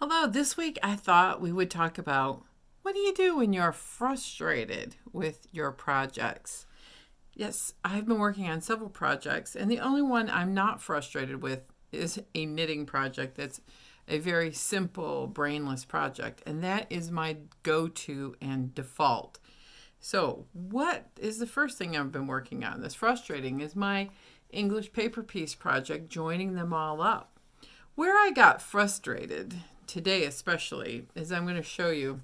Hello, this week I thought we would talk about what do you do when you're frustrated with your projects? Yes, I've been working on several projects, and the only one I'm not frustrated with is a knitting project that's a very simple, brainless project, and that is my go to and default. So, what is the first thing I've been working on that's frustrating is my English paper piece project, joining them all up. Where I got frustrated today, especially, is I'm going to show you.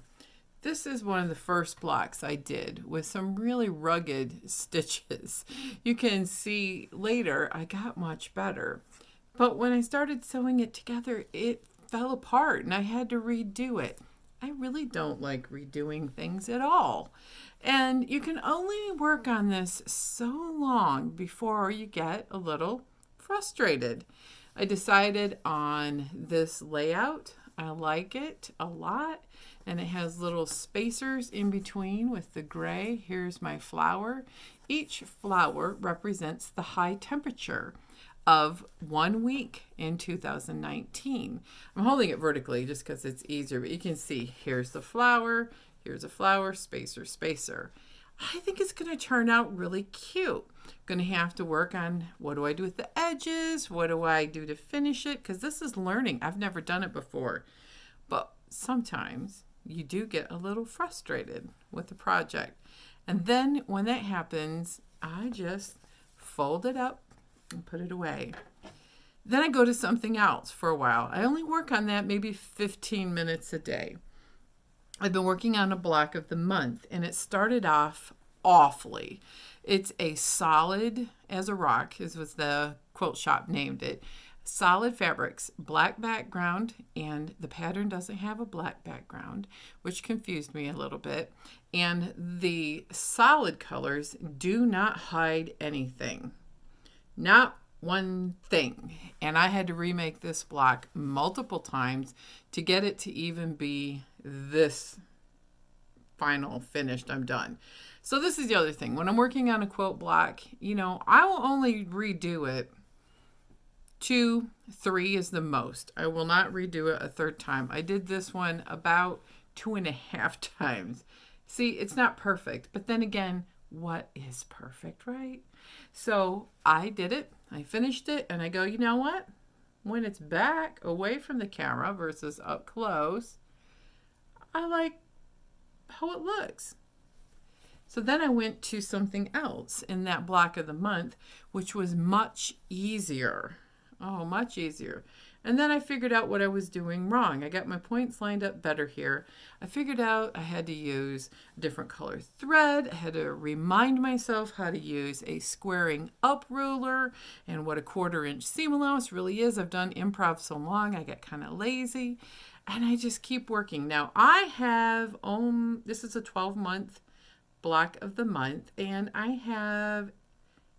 This is one of the first blocks I did with some really rugged stitches. You can see later I got much better. But when I started sewing it together, it fell apart and I had to redo it. I really don't like redoing things at all. And you can only work on this so long before you get a little frustrated. I decided on this layout. I like it a lot, and it has little spacers in between with the gray. Here's my flower. Each flower represents the high temperature of 1 week in 2019. I'm holding it vertically just because it's easier, but you can see here's the flower, here's a flower, spacer, spacer. I think it's going to turn out really cute. Going to have to work on what do I do with the edges? What do I do to finish it? Because this is learning. I've never done it before. But sometimes you do get a little frustrated with the project. And then when that happens, I just fold it up and put it away. Then I go to something else for a while. I only work on that maybe 15 minutes a day. I've been working on a block of the month, and it started off awfully. It's a solid as a rock, is what the quilt shop named it. Solid fabrics, black background, and the pattern doesn't have a black background, which confused me a little bit. And the solid colors do not hide anything. Not one thing. And I had to remake this block multiple times to get it to even be this final finished. I'm done. So this is the other thing. When I'm working on a quilt block, I will only redo it 2, 3 is the most. I will not redo it a third time. I did this one about 2.5 times. See, it's not perfect, but then again, what is perfect, right? So I did it, I finished it, and I go, you know what? When it's back away from the camera versus up close, I like how it looks. So then I went to something else in that block of the month, which was much easier. Oh, much easier. And then I figured out what I was doing wrong. I got my points lined up better here. I figured out I had to use a different color thread. I had to remind myself how to use a squaring up ruler and what a 1/4 inch seam allowance really is. I've done improv so long, I get kind of lazy. And I just keep working. Now I have, this is a 12-month block of the month, and I have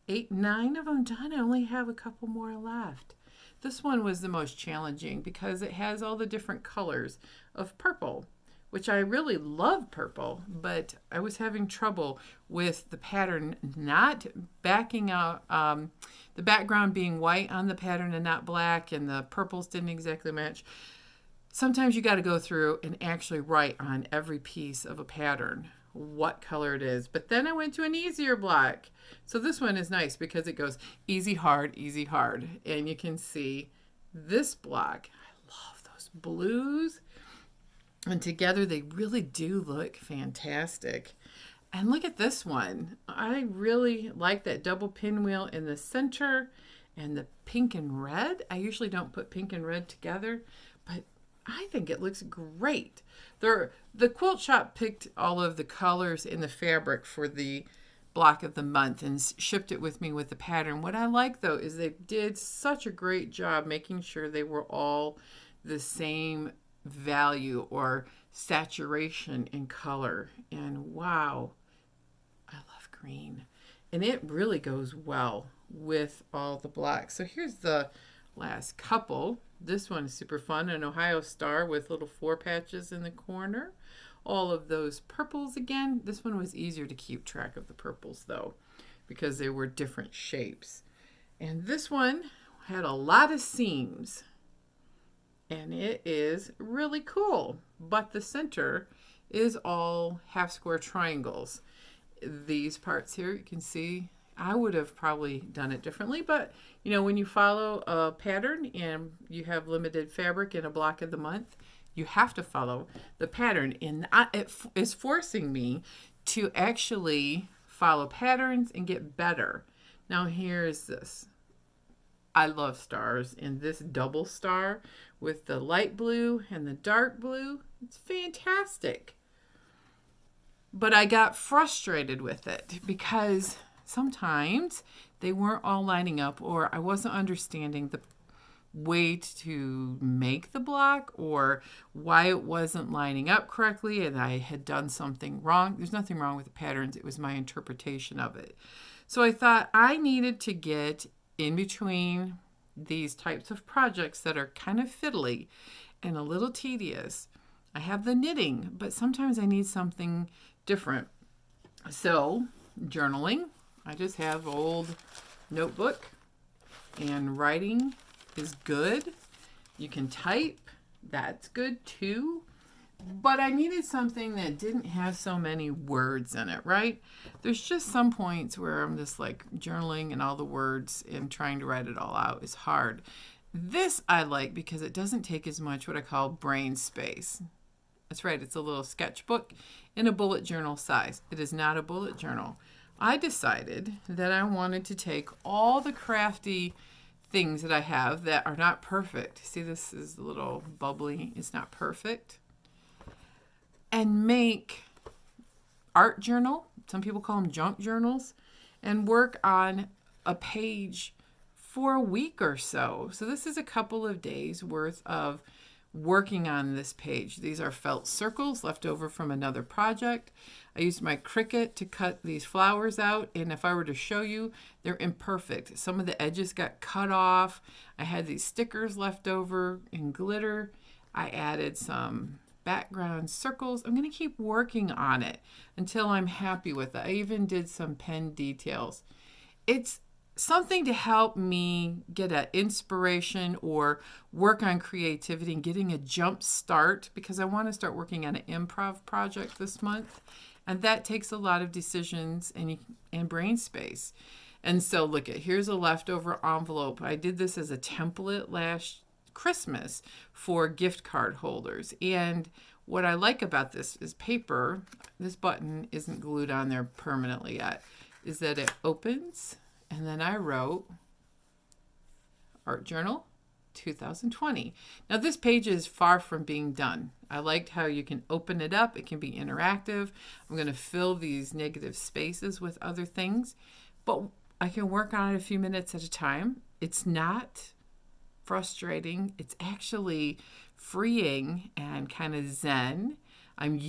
8, 9 of them done. I only have a couple more left. This one was the most challenging because it has all the different colors of purple, which I really love purple, but I was having trouble with the pattern not backing out, the background being white on the pattern and not black, and the purples didn't exactly match. Sometimes you got to go through and actually write on every piece of a pattern what color it is. But then I went to an easier block. So this one is nice because it goes easy, hard, easy, hard. And you can see this block. I love those blues. And together they really do look fantastic. And look at this one. I really like that double pinwheel in the center and the pink and red. I usually don't put pink and red together, but I think it looks great. The quilt shop picked all of the colors in the fabric for the block of the month and shipped it with me with the pattern. What I like though is they did such a great job making sure they were all the same value or saturation in color. And wow, I love green. And it really goes well with all the blacks. So here's the last couple. This one is super fun, an Ohio star with little 4 patches in the corner. All of those purples again. This one was easier to keep track of the purples though, because they were different shapes. And this one had a lot of seams. and it is really cool. But the center is all half square triangles. These parts here, you can see, I would have probably done it differently, but when you follow a pattern and you have limited fabric in a block of the month, you have to follow the pattern. And it is forcing me to actually follow patterns and get better. Now, here's this. I love stars, and this double star with the light blue and the dark blue, it's fantastic. But I got frustrated with it because sometimes they weren't all lining up, or I wasn't understanding the way to make the block, or why it wasn't lining up correctly and I had done something wrong. There's nothing wrong with the patterns. It was my interpretation of it. So I thought I needed to get in between these types of projects that are kind of fiddly and a little tedious. I have the knitting, but sometimes I need something different. So journaling, I just have old notebook, and writing is good. You can type, that's good too. But I needed something that didn't have so many words in it, right? There's just some points where I'm just like journaling and all the words and trying to write it all out is hard. This I like because it doesn't take as much what I call brain space. That's right, it's a little sketchbook in a bullet journal size. It is not a bullet journal. I decided that I wanted to take all the crafty things that I have that are not perfect. See, this is a little bubbly. It's not perfect. And make art journal. Some people call them junk journals. And work on a page for a week or so. So this is a couple of days worth of working on this page. These are felt circles left over from another project. I used my Cricut to cut these flowers out, and if I were to show you, they're imperfect. Some of the edges got cut off. I had these stickers left over in glitter. I added some background circles. I'm going to keep working on it until I'm happy with it. I even did some pen details. It's something to help me get an inspiration or work on creativity and getting a jump start, because I want to start working on an improv project this month, and that takes a lot of decisions and brain space. And so look, here's a leftover envelope. I did this as a template last Christmas for gift card holders, and what I like about this is paper. This button isn't glued on there permanently yet, is that it opens. And then I wrote Art Journal 2020. Now this page is far from being done. I liked how you can open it up. It can be interactive. I'm going to fill these negative spaces with other things, but I can work on it a few minutes at a time. It's not frustrating. It's actually freeing and kind of zen. I'm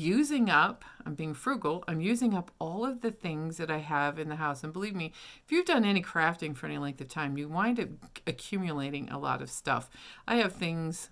being frugal, I'm using up all of the things that I have in the house. And believe me, if you've done any crafting for any length of time, you wind up accumulating a lot of stuff. I have things,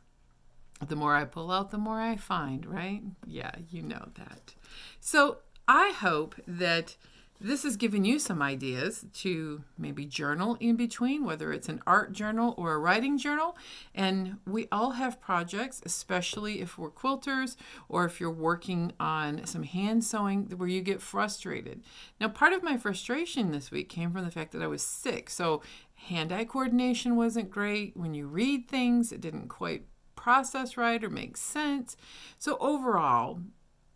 the more I pull out, the more I find, right? Yeah, you know that. So I hope that this has given you some ideas to maybe journal in between, whether it's an art journal or a writing journal. And we all have projects, especially if we're quilters or if you're working on some hand sewing where you get frustrated. Now, part of my frustration this week came from the fact that I was sick. So hand-eye coordination wasn't great. When you read things, it didn't quite process right or make sense. So overall,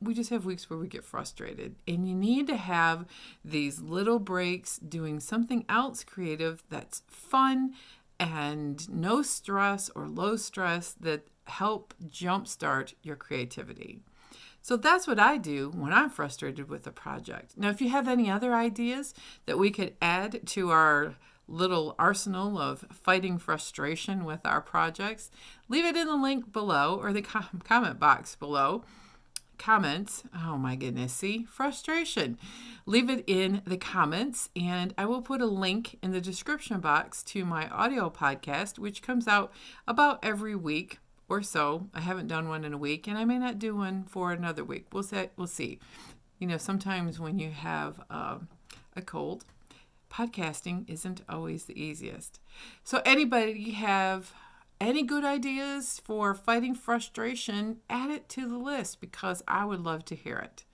we just have weeks where we get frustrated, and you need to have these little breaks doing something else creative that's fun and no stress or low stress that help jumpstart your creativity. So that's what I do when I'm frustrated with a project. Now, if you have any other ideas that we could add to our little arsenal of fighting frustration with our projects, leave it in the link below or the comment box below. Comments. Oh my goodness. See, frustration. Leave it in the comments, and I will put a link in the description box to my audio podcast, which comes out about every week or so. I haven't done one in a week, and I may not do one for another week. We'll see. Sometimes when you have a cold, podcasting isn't always the easiest. So anybody have Any good ideas for fighting frustration, add it to the list because I would love to hear it.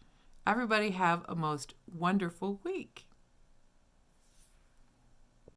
Everybody have a most wonderful week.